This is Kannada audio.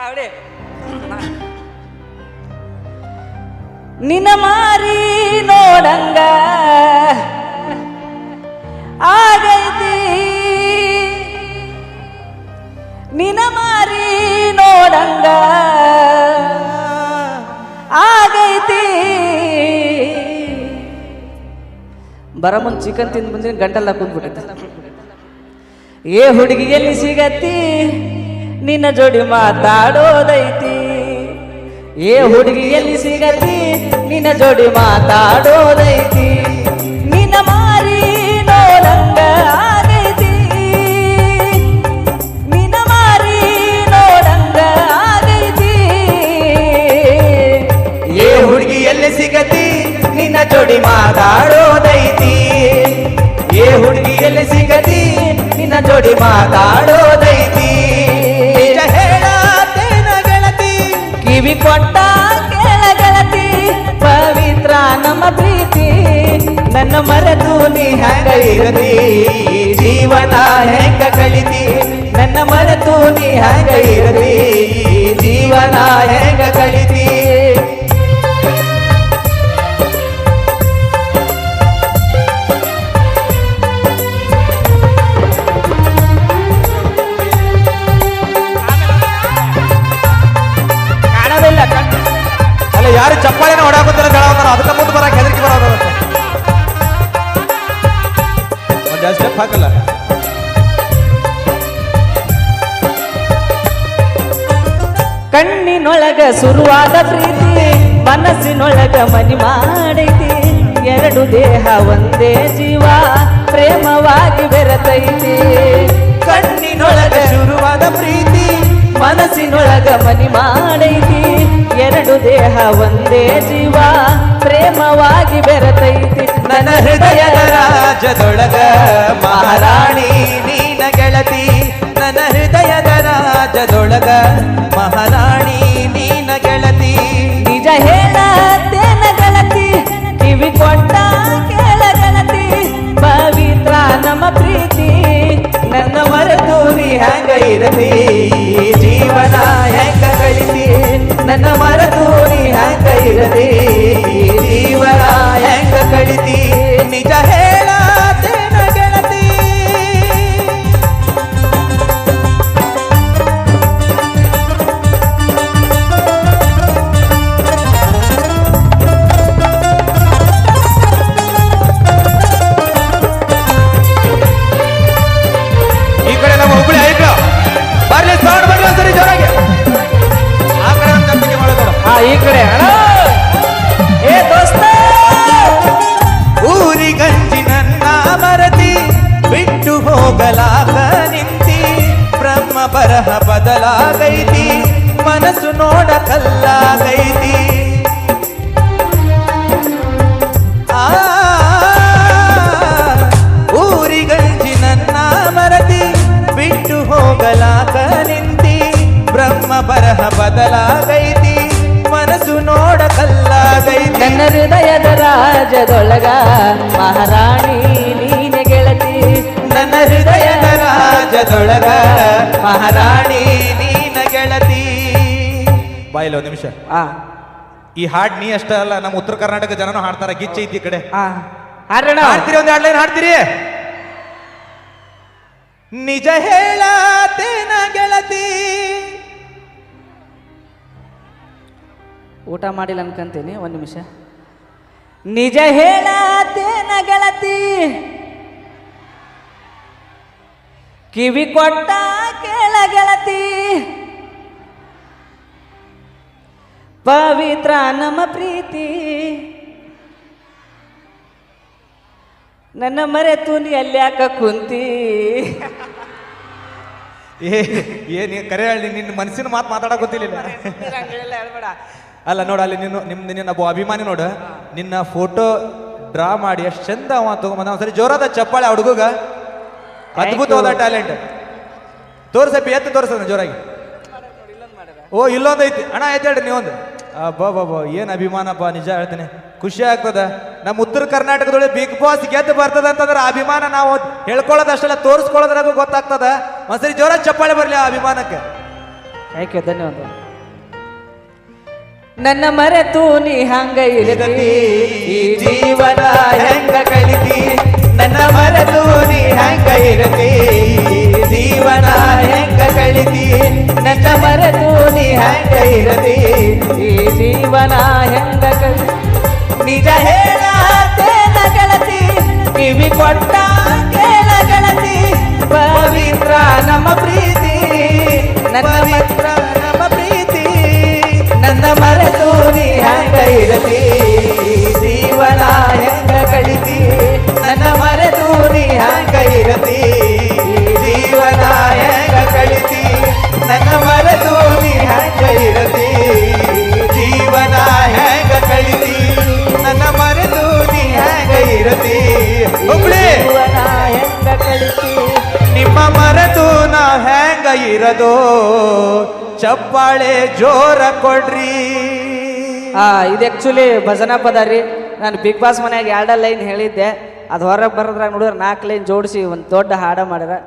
ಅವಡೆ ನಿನ್ನ ಮಾರಿ ನೋಡಂಗ ಆಗೈತಿ ನಿನ್ನ ಮಾರಿ ನೋಡಂಗ ಆಗೈತಿ ಬರಮನ್ ಚಿಕನ್ ತಿಂದು ಬಂದ್ರೆ ಗಂಟೆಲ್ಲ ಕುಂದ್ಬಿಟ್ಟೈತೆ ಏ ಹುಡುಗಿ ಎಲ್ಲಿ ಸಿಗತ್ತಿ ನಿನ್ನ ಜೋಡಿ ಮಾತಾಡೋದೈತಿ ಏ ಹುಡುಗಿ ಎಲ್ಲಿ ಸಿಗತ್ತಿ ನಿನ್ನ ಜೋಡಿ ಮಾತಾಡೋದೈತಿ ನಿನ್ನ ಮಾರಿ ನೋಡಂಗ ಆಗೈತಿ ನಿನ್ನ ಮಾರಿ ನೋಡಂಗ ಆಗೈತಿ ಏ ಹುಡುಗಿ ಎಲ್ಲಿ ಸಿಗತಿ ನಿನ್ನ ಜೋಡಿ ಮಾತಾಡೋದೈತಿ ಏ ಹುಡುಗಿ ಎಲ್ಲಿ ಸಿಗತಿ ನಿನ್ನ ಜೋಡಿ ಮಾತಾಡೋದೈತಿ ಹೇಳತೇನ ಗೆಳತಿ ಕಿವಿ ಕೊಟ್ಟ ಕೇಳ ಗೆಳತಿ ಪವಿತ್ರ ನಮ್ಮ ಪ್ರೀತಿ ನನ್ನ ಮರೆತು ನೀ ಹೆಂಗ ಇರತಿ ಜೀವನ ಹೆಂಗ ಕಳಿತಿ ನನ್ನ ಮರೆತು ನೀ ಹೆಂಗ ಇರತಿ ಜೀವನ ಹೆಂಗ ಕಳಿತಿ ಅಲ್ಲ ಯಾರು ಚಪ್ಪಾಳಿನ ಹೊಡಾಕುತ್ತಿಲ್ಲ ಹೇಳೋದಾರ ಅದಕ್ಕೆ ಮುಂದೆ ಬರಕ್ಕೆ ಹೆದರಿಕೆ ಬರೋದು ಒಂದು ಸ್ಟೆಪ್ ಹಾಕಲ್ಲ ಕಣ್ಣಿನೊಳಗ ಶುರುವಾದ ಪ್ರೀತಿ ಮನಸ್ಸಿನೊಳಗ ಮನಿ ಮಾಡೈತಿ ಎರಡು ದೇಹ ಒಂದೇ ಜೀವ ಪ್ರೇಮವಾಗಿ ಬೆರೆತೈತಿ ಕಣ್ಣಿನೊಳಗ ಶುರುವಾದ ಪ್ರೀತಿ ಮನಸ್ಸಿನೊಳಗ ಮನಿ ಮಾಡೈತಿ ಎರಡು ದೇಹ ಒಂದೇ ಜೀವ ಪ್ರೇಮವಾಗಿ ಬೆರೆತೈತಿ ನನ್ನ ಹೃದಯದ ರಾಜದೊಳಗ ಮಹಾರಾಣಿ ನೀನ ಗೆಳತಿ ನನ್ನ ಹೃದಯದ ರಾಜದೊಳಗ ಮಹಾರಾಣಿ ನೀನ ಗೆಳತಿ ನಿಜ ಹೇಳತೇನ ಗೆಳತಿ ಕಿವಿ ಕೊಟ್ಟ ಕೇಳ ಗೆಳತಿ ಪವಿತ್ರ ನಮ್ಮ ಪ್ರೀತಿ ನನ್ನ ಮರೆತು ನೀ ಹೆಂಗ ಇರತಿ ಜೀವನ ಹೆಂಗ ಕಳಿತಿ ನನ್ನ ಮರೆತು ನೀ ಹೆಂಗ ಇರತಿ ಜೀವನ ಹೆಂಗ ಕಳಿತಿ ನಿಜ ಹೇಳತೇನ ಗೆಳತಿ ಈ ಕಡೆ ನಮ್ಮ ಹುಬ್ಬಳ್ಳಿ ಆಯ್ತು ಬರ್ಲಿ ಸೌಂಡ್ ಬರ್ಲಿ ಒಂದ್ಸರಿ ಜೋರಾಗಿ ಆ ಕಡೆ ಒಂದು ತಪ್ಪಿಗೆ ಮಾಡೋದು ಈ ಕಡೆ ಅಣ್ಣ ಏ ದೋಸ್ತ ಊರಿಗಂಜಿ ನನ್ನ ಮರತಿ ಬಿಟ್ಟು ಹೋಗಲಾಗ ನಿಂತಿ ಬ್ರಹ್ಮ ಬರಹ ಬದಲಾಗೈತಿ ಮನಸ್ಸು ನೋಡ ಕಲ್ಲಾಗೈತಿ ಆ ಊರಿಗಂಜಿ ನನ್ನ ಮರತಿ ಬಿಟ್ಟು ಹೋಗಲಾಗ ನಿಂತಿ ಬ್ರಹ್ಮ ಬರಹ ಬದಲಾಗೈತಿ ಮನಸ್ಸು ನೋಡ ಕಲ್ಲಾಗೈತಿ ನನ್ನ ಹೃದಯದ ರಾಜದೊಳಗ ಮಹಾರಾಣಿ ನೀನೆ ಗೆಳತಿ ನನ್ನ ಹೃದಯದ ರಾಜದೊಳಗ ಮಹಾರಾಣಿ ನೀನ ಗೆಳತಿ ಬಾಯಿಲ್ಲ ಒಂದು ನಿಮಿಷ ಈ ಹಾಡ್ ನೀ ಅಷ್ಟ ಅಲ್ಲ ನಮ್ಮ ಉತ್ತರ ಕರ್ನಾಟಕ ಜನನು ಹಾಡ್ತಾರ ಗಿಚ್ಚ ಐತಿ ಈ ಕಡೆ ಹಾಡೋಣ ಹಾಡ್ತೀರಿ ಒಂದು ಹಾಡ್ ಲೈನ್ ಹಾಡ್ತೀರಿ ನಿಜ ಹೇಳತೇನ ಗೆಳತಿ ಊಟ ಮಾಡಿಲ್ಲ ಅನ್ಕಂತೀನಿ ಒಂದು ನಿಮಿಷ ನಿಜ ಹೇಳತೇನ ಗೆಳತಿ ಕಿವಿ ಕೊಟ್ಟ ಕೇಳ ಗೆಳತಿ ಪವಿತ್ರ ನಮ್ಮ ಪ್ರೀತಿ ನನ್ನ ಮರೆತು ನೀ ಅಲ್ಯಾಕ ಕುಂತಿ ಏನ್ ಕರೆ ಹೇಳಿ ನಿನ್ನ ಮನಸ್ಸಿನ ಮಾತು ಮಾತಾಡಕ್ ಗೊತ್ತಿಲ್ಲ ಅಲ್ಲ ನೋಡ ಅಲ್ಲಿ ನಿನ್ನ ಒಬ್ಬ ಅಭಿಮಾನಿ ನೋಡು ನಿನ್ನ ಫೋಟೋ ಡ್ರಾ ಮಾಡಿ ಎಷ್ಟು ಚಂದ ಅವ ತಗೊಂಬಂದ ಒಂದ್ಸರಿ ಜೋರಾದ ಚಪ್ಪಾಳೆ ಆ ಹುಡುಗ ಅದ್ಭುತವಾದ ಟ್ಯಾಲೆಂಟ್ ತೋರ್ಸಪ್ಪ ಎತ್ತು ತೋರ್ಸದ ಜೋರಾಗಿ ಓ ಇಲ್ಲೊಂದು ಐತಿ ಅಣ್ಣ ಐತೆ ಹೇಳ್ರಿ ನೀವೊಂದು ಬಾ ಏನ್ ಅಭಿಮಾನಪ್ಪ ನಿಜ ಹೇಳ್ತೀನಿ ಖುಷಿ ಆಗ್ತದ ನಮ್ಮ ಉತ್ತರ ಕರ್ನಾಟಕದೊಳಗೆ ಬಿಗ್ ಬಾಸ್ ಗೆದ್ದು ಬರ್ತದ ಅಂತಂದ್ರೆ ಅಭಿಮಾನ ನಾವು ಹೇಳ್ಕೊಳ್ಳೋದಷ್ಟೆಲ್ಲ ತೋರಿಸ್ಕೊಳ್ಳೋದ್ರಾಗ ಗೊತ್ತಾಗ್ತದ ಒಂದ್ಸರಿ ಜೋರ ಚಪ್ಪಾಳೆ ಬರ್ಲಿ ಆ ಅಭಿಮಾನಕ್ಕೆ ಥ್ಯಾಂಕ್ ಯು, ಧನ್ಯವಾದ. ನನ್ನ ಮರೆತು ನೀ ಹಂಗ ಇರತಿ, ಈ ಜೀವನ ಹೆಂಗ ಕಳಿತಿ, ನನ್ನ ಮರೆತು ನೀ ಹೆಂಗ ಇರತಿ, ಜೀವನ ಹೆಂಗ ಕಳಿತಿ, ನನ್ನ ಮರೆತು ನೀ ಹಂಗ ಇರತಿ, ಈ ಜೀವನ ಹೆಂಗ ನಿಜ ಹೇಳತೇನ ಗೆಳತಿ, ಕಿವಿ ಕೊಟ್ಟ ಕೇಳ ಗೆಳತಿ, ಪವಿತ್ರ ನಮ್ಮ ಪ್ರೀತಿ, ನನ್ನ ಪವಿತ್ರ ನಮ್ಮ ಪ್ರೀತಿ, ನನ್ನ ಮರೆತು ನೀ ಹಂಗ ಇರತಿ, ಜೀವನ ಹೆಂಗ ಕಳಿತಿ, ನನ್ನ ಮರೆತು ನೀ ಹೆಂಗ ಇರತಿ, ಜೀವನ ಹೆಂಗ ಕಳಿತಿ, ನನ್ನ ಮರೆತು ನೀ ಹೆಂಗ ಇರತಿ, ಜೀವನ ಹೆಂಗ ಕಳಿತಿ, ನನ್ನ ಮರೆತು ನೀ ಹೆಂಗ ಇರತಿ. ಹುಬ್ಳಿ ಜೀವನ ಹೆಂಗ ಕಳಿತಿ, ನಿಮ್ಮ ಮರೆತು ನಾ ಹೆಂಗ ಇರದೋ, ಚಪ್ಪಾಳೆ ಜೋರ ಕೊಡ್ರಿ. ಇದು ಆ್ಯಕ್ಚುಲಿ ಭಜನಾ ಪದ ರೀ. ನಾನು ಬಿಗ್ ಬಾಸ್ ಮನ್ಯಾಗ 2 ಲೈನ್ ಹೇಳಿದ್ದೆ, ಅದು ಹೊರಗೆ ಬರೋದ್ರಾಗ ನೋಡಿದ್ರೆ 4 ಲೈನ್ ಜೋಡಿಸಿ ಒಂದು ದೊಡ್ಡ ಹಾಡ ಮಾಡ್ಯಾರ.